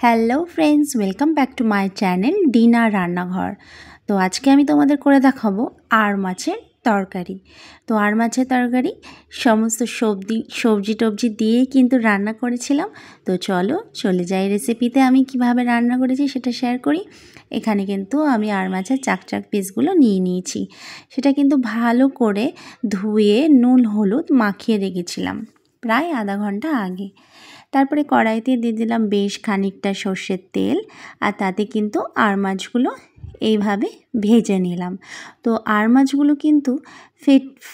Hello friends, welcome back to my channel dinner রান্নাঘর। তো আজকে আমি তোমাদের করে দেখাবো আর মাছের তরকারি। তো আর মাছের তরকারি সমস্ত সবজি টবজি দিয়েই কিন্তু রান্না করেছিলাম। তো চলো চলে যাই রেসিপিতে। আমি কিভাবে রান্না করেছি সেটা শেয়ার করি। এখানে কিন্তু আমি আর মাছের চাক পিসগুলো নিয়ে নিয়েছি। সেটা কিন্তু ভালো করে ধুয়ে নুন হলুদ মাখিয়ে রেখেছিলাম প্রায় আধা ঘন্টা আগে। তারপরে কড়াইতে দিয়ে দিলাম বেশ খানিকটা সর্ষের তেল, আর তাতে কিন্তু আর মাছগুলো এইভাবে ভেজে নিলাম। তো আর মাছগুলো কিন্তু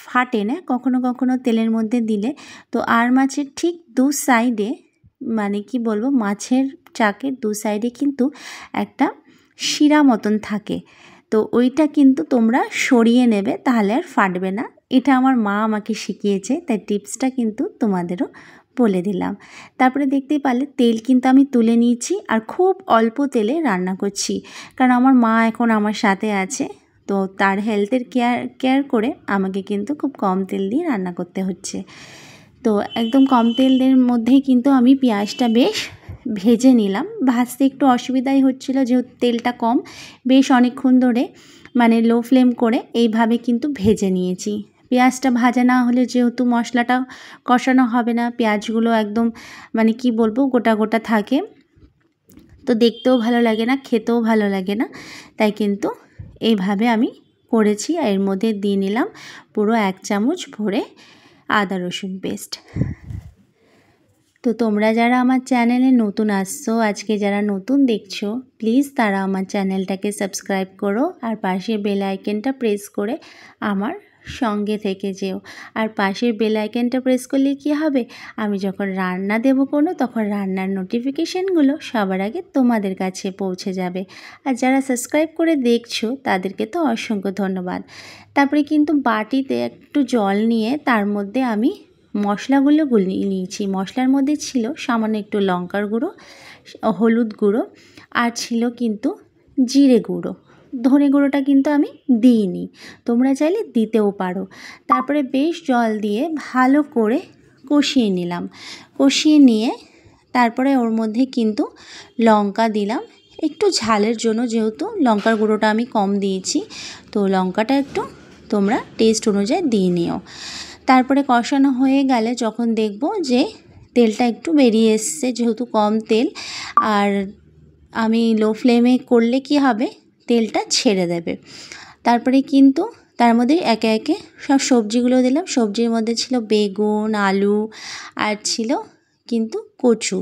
ফাটে না কখনো কখনো তেলের মধ্যে দিলে। তো আর মাছের ঠিক দু সাইডে মানে কি বলবো, মাছের চাকের দু সাইডে কিন্তু একটা শিরা মতন থাকে। তো ওইটা কিন্তু তোমরা সরিয়ে নেবে, তাহলে আর ফাটবে না। এটা আমার মা আমাকে শিখিয়েছে, তাই টিপসটা কিন্তু তোমাদেরও বলে দিলাম। তারপরে দেখতেই পারলে তেল কিন্তু আমি তুলে নিয়েছি, আর খুব অল্প তেলে রান্না করছি, কারণ আমার মা এখন আমার সাথে আছে। তো তার হেলথের কেয়ার করে আমাকে কিন্তু খুব কম তেল দিয়ে রান্না করতে হচ্ছে। তো একদম কম তেলের মধ্যেই কিন্তু আমি পেঁয়াজটা বেশ ভেজে নিলাম। ভাজতে একটু অসুবিধাই হচ্ছিলো, যেহেতু তেলটা কম। বেশ অনেকক্ষণ ধরে মানে লো ফ্লেম করে এইভাবে কিন্তু ভেজে নিয়েছি। পেঁয়াজটা ভাজা না হলে যেহেতু মশলাটা কষানো হবে না, পেঁয়াজগুলো একদম মানে কি বলবো গোটা গোটা থাকে, তো দেখতেও ভালো লাগে না, খেতেও ভালো লাগে না। তাই কিন্তু এইভাবে আমি করেছি। আর এর মধ্যে দিয়ে নিলাম পুরো 1 চামচ ভরে আদা রসুন পেস্ট। তো তোমরা যারা আমার চ্যানেলে নতুন আসছো, আজকে যারা নতুন দেখছো, প্লিজ তারা আমার চ্যানেলটাকে সাবস্ক্রাইব করো, আর পাশের বেল আইকনটা প্রেস করে আমার সঙ্গে থেকে যেও। আর পাশের বেল আইকনটা প্রেস করলে কী হবে, আমি যখন রান্না দেবো কোনো, তখন রান্নার নোটিফিকেশানগুলো সবার আগে তোমাদের কাছে পৌঁছে যাবে। আর যারা সাবস্ক্রাইব করে দেখছো তাদেরকে তো অসংখ্য ধন্যবাদ। তারপরে কিন্তু বাটিতে একটু জল নিয়ে তার মধ্যে আমি মশলাগুলো গুলিয়ে নিয়েছি। মশলার মধ্যে ছিল সামান্য একটু লঙ্কার গুঁড়ো, হলুদ গুঁড়ো, আর ছিল কিন্তু জিরে গুঁড়ো। ধনে গুঁড়োটা কিন্তু আমি দিইনি, তোমরা চাইলে দিতেও পারো। তারপরে বেশ জল দিয়ে ভালো করে কষিয়ে নিলাম। কষিয়ে নিয়ে তারপরে ওর মধ্যে কিন্তু লঙ্কা দিলাম একটু ঝালের জন্য, যেহেতু লঙ্কার গুঁড়োটা আমি কম দিয়েছি। তো লঙ্কাটা একটু তোমরা টেস্ট অনুযায়ী দিয়ে নিও। তারপরে কষানো হয়ে গেলে যখন দেখব যে তেলটা একটু বেরিয়ে এসছে, যেহেতু কম তেল, আর আমি লো ফ্লেমে করলে কি হবে, তেলটা ছেড়ে দেবে। তারপরে কিন্তু তার মধ্যে একে একে সব সবজিগুলো দিলাম। সবজির মধ্যে ছিল বেগুন, আলু, আর ছিল কিন্তু কচু।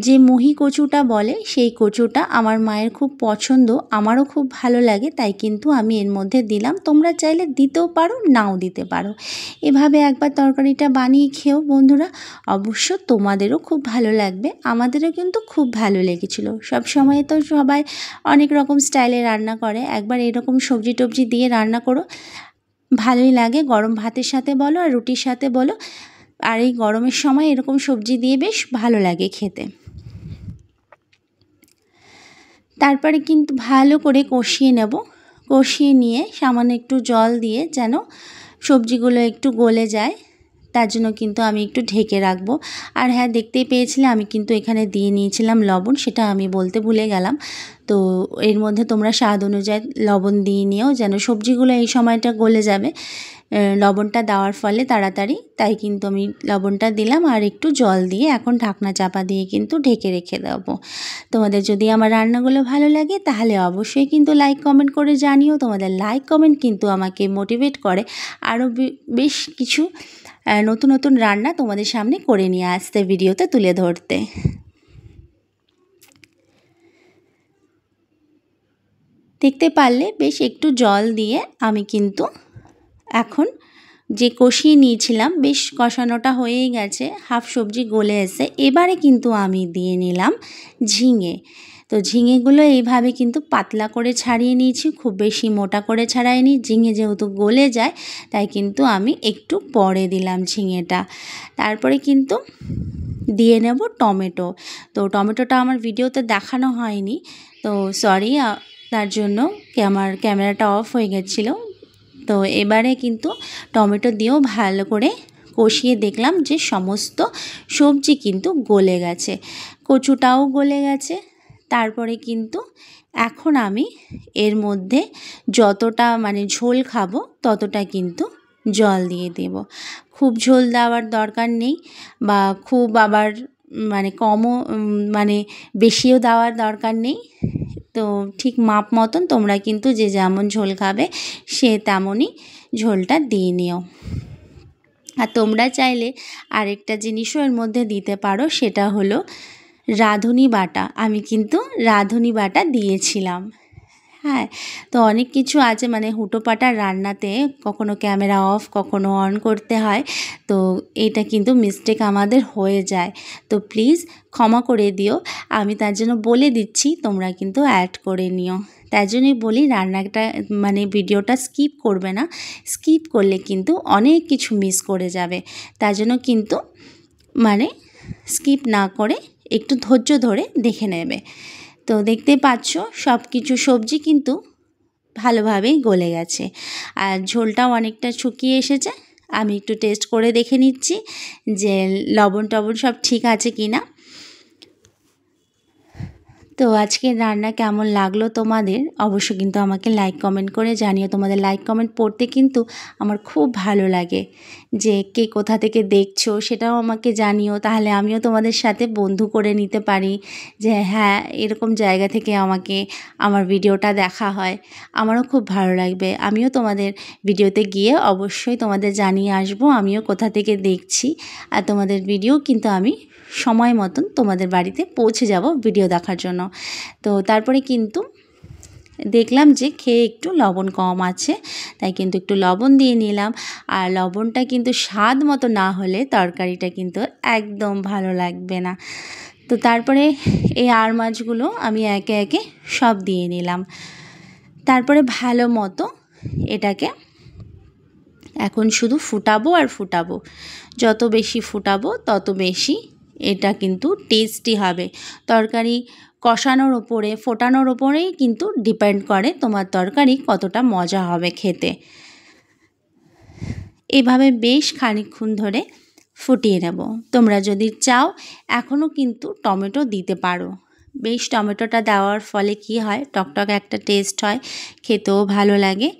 যে মুহি কচুটা বলে, সেই কচুটা আমার মায়ের খুব পছন্দ, আমারও খুব ভালো লাগে, তাই কিন্তু আমি এর মধ্যে দিলাম। তোমরা চাইলে দিতেও পারো, নাও দিতে পারো। এভাবে একবার তরকারিটা বানিয়ে খেও বন্ধুরা, অবশ্য তোমাদেরও খুব ভালো লাগবে। আমাদেরও কিন্তু খুব ভালো লেগেছিলো। সব সময় তো সবাই অনেক রকম স্টাইলে রান্না করে, একবার এরকম সবজি টবজি দিয়ে রান্না করো, ভালোই লাগে। গরম ভাতের সাথে বলো আর রুটির সাথে বলো, আর এই গরমের সময় এরকম সবজি দিয়ে বেশ ভালো লাগে খেতে। তারপরে কিন্তু ভালো করে কষিয়ে নেব। কষিয়ে নিয়ে সামান্য একটু জল দিয়ে যেন সবজিগুলো একটু গলে যায়, তার জন্য কিন্তু আমি একটু ঢেকে রাখবো। আর হ্যাঁ, দেখতেই পেয়েছিলে আমি কিন্তু এখানে দিয়ে নিয়েছিলাম লবণ, সেটা আমি বলতে ভুলে গেলাম। তো এর মধ্যে তোমরা স্বাদ অনুযায়ী লবণ দিয়ে নিও, যেন সবজিগুলো এই সময়টা গলে যাবে লবণটা দেওয়ার ফলে তাড়াতাড়ি। তাই কিন্তু আমি লবণটা দিলাম, আর একটু জল দিয়ে এখন ঢাকনা চাপা দিয়ে কিন্তু ঢেকে রেখে দেবো। তোমাদের যদি আমার রান্নাগুলো ভালো লাগে তাহলে অবশ্যই কিন্তু লাইক কমেন্ট করে জানিও। তোমাদের লাইক কমেন্ট কিন্তু আমাকে মোটিভেট করে আরও বেশ কিছু নতুন নতুন রান্না তোমাদের সামনে করে নিয়ে আসতে, ভিডিওতে তুলে ধরতে। দেখতে পারলে বেশ একটু জল দিয়ে আমি কিন্তু এখন যে কষিয়ে নিয়েছিলাম, বেশ কষানোটা হয়েই গেছে, হাফ সবজি গলে এসে এবারে কিন্তু আমি দিয়ে নিলাম ঝিঙে। তো ঝিঙেগুলো এইভাবে কিন্তু পাতলা করে ছাড়িয়ে নিয়েছি, খুব বেশি মোটা করে ছাড়াইনি। ঝিঙে যেহেতু গলে যায়, তাই কিন্তু আমি একটু পরে দিলাম ঝিঙেটা। তারপরে কিন্তু দিয়ে নেব টমেটো। তো টমেটোটা আমার ভিডিওতে দেখানো হয়নি, তো সরি, তার জন্য আমার ক্যামেরাটা অফ হয়ে গেছিলো। তো এবারে কিন্তু টমেটো দিয়েও ভালো করে কষিয়ে দেখলাম যে সমস্ত সবজি কিন্তু গলে গেছে। কচুটাও গলে গেছে। তারপরে কিন্তু এখন আমি এর মধ্যে যতটা মানে ঝোল খাবো ততটা কিন্তু জল দিয়ে দেব। খুব ঝোল দেওয়ার দরকার নেই বা খুব আবার মানে কমও মানে বেশিও দেওয়ার দরকার নেই। তো ঠিক মাপ মতন তোমরা কিন্তু যে যেমন ঝোল খাবে সে তেমনই ঝোলটা দিয়ে নিও। আর তোমরা চাইলে আরেকটা জিনিসও এর মধ্যে দিতে পারো, সেটা হলো রাঁধুনি বাটা। আমি কিন্তু রাঁধুনি বাটা দিয়েছিলাম। হ্যাঁ, তো অনেক কিছু আছে মানে হুটোপাটা রান্নাতে কখনো ক্যামেরা অফ কখনো অন করতে হয়, তো এটা কিন্তু মিস্টেক আমাদের হয়ে যায়। তো প্লিজ ক্ষমা করে দিও, আমি তার জন্য বলে দিচ্ছি, তোমরা কিন্তু অ্যাড করে নিও। তাই জন্যই বলি রান্নাটা মানে ভিডিওটা স্কিপ করবে না, স্কিপ করলে কিন্তু অনেক কিছু মিস করে যাবে। তার জন্য কিন্তু মানে স্কিপ না করে একটু ধৈর্য ধরে দেখে নেবে। তো দেখতে পাচ্ছ সব কিছু সবজি কিন্তু ভালোভাবেই গলে গেছে আর ঝোলটাও অনেকটা শুকিয়ে এসেছে। আমি একটু টেস্ট করে দেখে নিচ্ছি যে লবণ টবণ সব ঠিক আছে কি না। তো আজকের রান্না কেমন লাগলো তোমাদের অবশ্যই কিন্তু আমাকে লাইক কমেন্ট করে জানিও। তোমাদের লাইক কমেন্ট পড়তে কিন্তু আমার খুব ভালো লাগে। যে কে কোথা থেকে দেখছো সেটাও আমাকে জানিও, তাহলে আমিও তোমাদের সাথে বন্ধু করে নিতে পারি যে হ্যাঁ এরকম জায়গা থেকে আমাকে আমার ভিডিওটা দেখা হয়, আমারও খুব ভালো লাগবে। আমিও তোমাদের ভিডিওতে গিয়ে অবশ্যই তোমাদের জানিয়ে আসবো আমিও কোথা থেকে দেখছি। আর তোমাদের ভিডিও কিন্তু আমি সময় মতন তোমাদের বাড়িতে পৌঁছে যাব ভিডিও দেখার জন্য। তো তারপরে কিন্তু দেখলাম যে খেয়ে একটু লবণ কম আছে, তাই কিন্তু একটু লবণ দিয়ে নিলাম। আর লবণটা কিন্তু স্বাদ মতো না হলে তরকারিটা কিন্তু একদম ভালো লাগবে না। তো তারপরে এই আর মাছগুলো আমি একে একে সব দিয়ে নিলাম। তারপরে ভালো মতো এটাকে এখন শুধু ফুটাবো আর ফুটাবো। যত বেশি ফুটাবো তত বেশি এটা কিন্তু টেস্টি হবে। তরকারি কষানোর ওপরে ফোটানোর ওপরেই কিন্তু ডিপেন্ড করে তোমার তরকারি কতটা মজা হবে খেতে। এভাবে বেশ খানিকক্ষণ ধরে ফুটিয়ে নেব। তোমরা যদি চাও এখনও কিন্তু টমেটো দিতে পারো। বেশ টমেটোটা দেওয়ার ফলে কি হয় টকটক একটা টেস্ট হয়, খেতেও ভালো লাগে।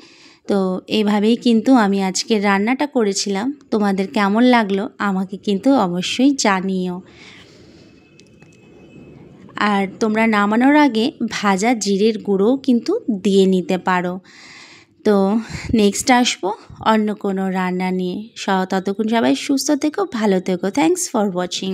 তো এইভাবেই কিন্তু আমি আজকে রান্নাটা করেছিলাম। তোমাদের কেমন লাগলো আমাকে কিন্তু অবশ্যই জানিও। আর তোমরা নামানোর আগে ভাজা জিরের গুঁড়োও কিন্তু দিয়ে নিতে পারো। তো নেক্সট আসবো অন্য কোনো রান্না নিয়ে। ততক্ষণ সবাই সুস্থ থেকো, ভালো থেকো। Thanks for watching.